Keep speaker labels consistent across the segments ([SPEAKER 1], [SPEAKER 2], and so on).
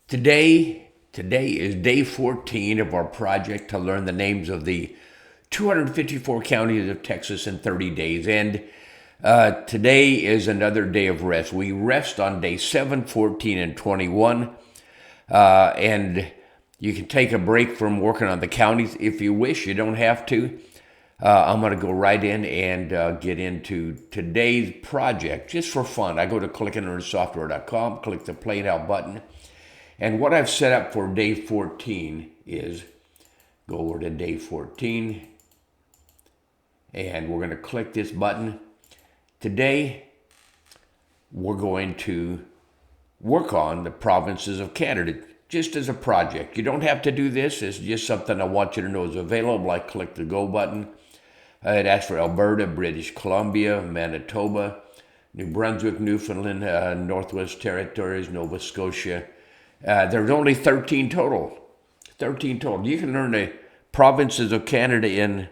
[SPEAKER 1] Today is day 14 of our project to learn the names of the 254 counties of Texas in 30 days. And today is another day of rest. We rest on day 7, 14, and 21. And you can take a break from working on the counties if you wish. You don't have to. I'm going to go right in and get into today's project just for fun. I go to clickinlearnsoftware.com, click the Play Now button. And what I've set up for day 14 is go over to day 14 and we're going to click this button. Today, we're going to work on the provinces of Canada just as a project. You don't have to do this. It's just something I want you to know is available. I click the go button. It asks for Alberta, British Columbia, Manitoba, New Brunswick, Newfoundland, Northwest Territories, Nova Scotia. There's only 13 total. 13 total. You can learn the provinces of Canada in,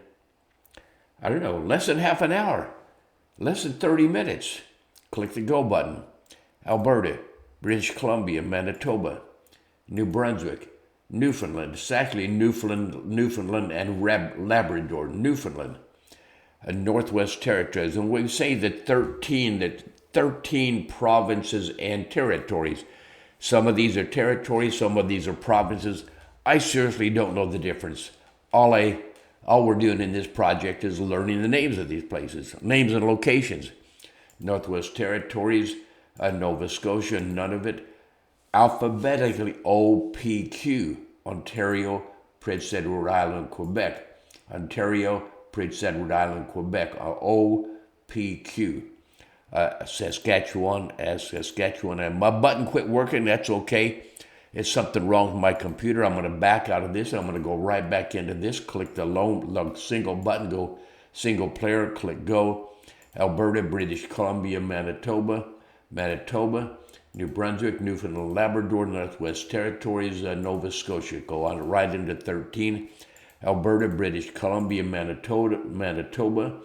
[SPEAKER 1] I don't know, less than half an hour. Less than 30 minutes. Click the go button. Alberta, British Columbia, Manitoba, New Brunswick, Newfoundland. It's actually Newfoundland and Labrador. Newfoundland. Northwest Territories. And we say that 13 provinces and territories. Some of these are territories, some of these are provinces. I seriously don't know the difference. All we're doing in this project is learning the names of these places, names and locations. Northwest Territories, Nova Scotia, none of it. Alphabetically, OPQ, Ontario, Prince Edward Island, Quebec. Ontario, Prince Edward Island, Quebec, OPQ. Saskatchewan as Saskatchewan. And my button quit working. That's okay. It's something wrong with my computer. I'm going to back out of this. I'm going to go right back into this. Click the single button. Go single player. Click go. Alberta, British Columbia, Manitoba, New Brunswick, Newfoundland, Labrador, Northwest Territories, Nova Scotia. Go on right into 13. Alberta, British Columbia, Manitoba,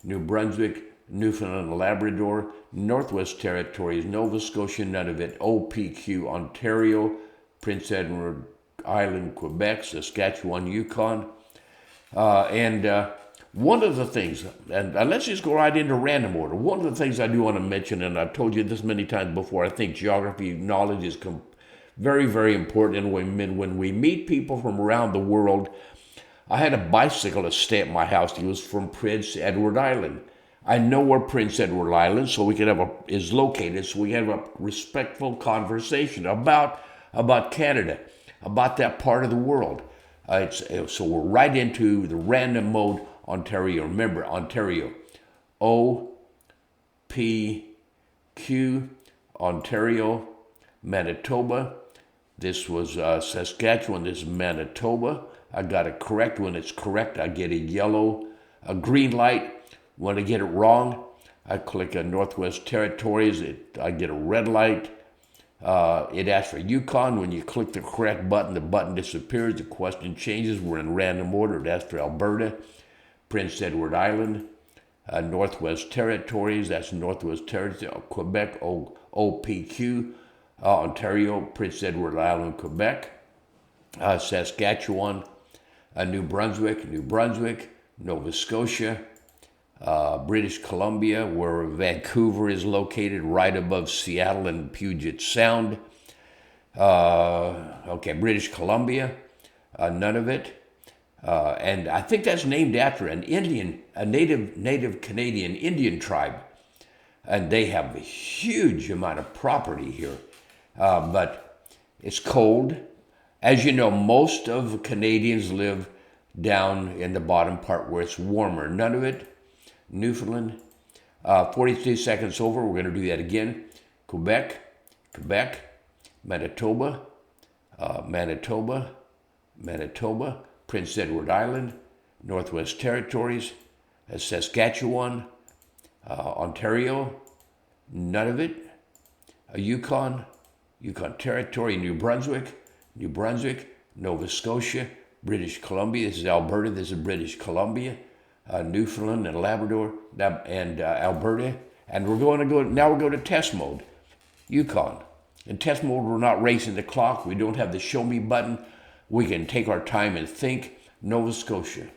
[SPEAKER 1] New Brunswick, Newfoundland and Labrador, Northwest Territories, Nova Scotia, none of it, OPQ, Ontario, Prince Edward Island, Quebec, Saskatchewan, Yukon. And one of the things, and let's just go right into random order. One of the things I do want to mention, and I've told you this many times before, I think geography knowledge is very, very important. And when we meet people from around the world, I had a bicyclist stay at my house. He was from Prince Edward Island. I know where Prince Edward Island is located, so we can have a respectful conversation about Canada, about that part of the world. So we're right into the random mode Ontario. Remember, Ontario, O-P-Q, Ontario, Manitoba. This was Saskatchewan, this is Manitoba. I got it correct. When it's correct, I get a green light. When I get it wrong, I click on Northwest Territories. I get a red light. It asks for Yukon. When you click the correct button, the button disappears. The question changes. We're in random order. It asks for Alberta, Prince Edward Island, Northwest Territories. That's Northwest Territories. Quebec, OPQ. Ontario, Prince Edward Island, Quebec. Saskatchewan, New Brunswick, Nova Scotia. British Columbia, where Vancouver is located, right above Seattle and Puget Sound. British Columbia, none of it. And I think that's named after a native Canadian Indian tribe. And they have a huge amount of property here. But it's cold. As you know, most of Canadians live down in the bottom part where it's warmer. None of it. Newfoundland, 42 seconds over. We're going to do that again. Quebec, Manitoba, Prince Edward Island, Northwest Territories, Saskatchewan, Ontario, none of it. Yukon Territory, New Brunswick, Nova Scotia, British Columbia. This is Alberta. This is British Columbia. Newfoundland and Labrador and Alberta. And we're going to go to test mode. Yukon, In test mode, we're not racing the clock. We don't have the show me button. We can take our time and think. Nova Scotia,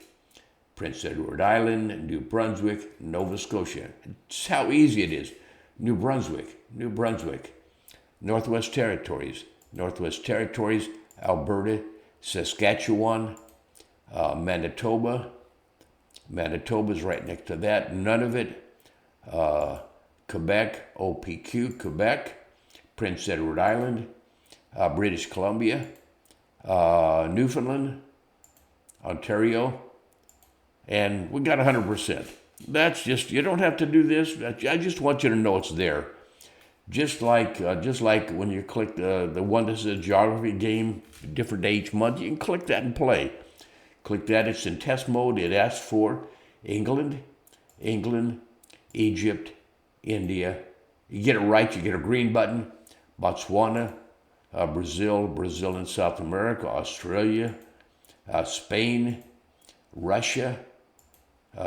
[SPEAKER 1] Prince Edward Island, New Brunswick, Nova Scotia. It's how easy it is. New Brunswick, Northwest Territories, Alberta, Saskatchewan, Manitoba. Manitoba's right next to that. Nunavut, Quebec, OPQ, Quebec, Prince Edward Island, British Columbia, Newfoundland, Ontario, and we got 100%. That's just, you don't have to do this. I just want you to know it's there. Just like when you click the one that says geography game, different day each month, you can click that and play. Click that, it's in test mode. It asks for England, Egypt, India. You get it right, you get a green button. Botswana, Brazil in South America, Australia, Spain, Russia,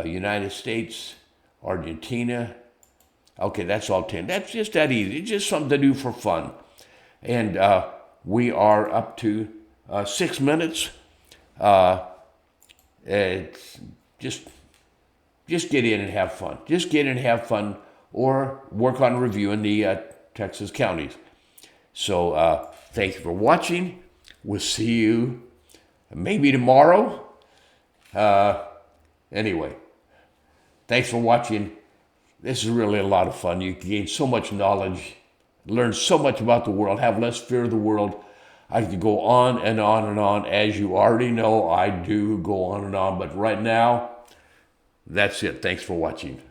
[SPEAKER 1] United States, Argentina. Okay, that's all 10. That's just that easy. It's just something to do for fun. And we are up to 6 minutes. It's just get in and have fun. Just get in and have fun, or work on reviewing the Texas counties. So thank you for watching. We'll see you maybe tomorrow. Anyway, thanks for watching. This is really a lot of fun. You gain so much knowledge, learn so much about the world, have less fear of the world. I could go on and on and on. As you already know, I do go on and on. But right now, that's it. Thanks for watching.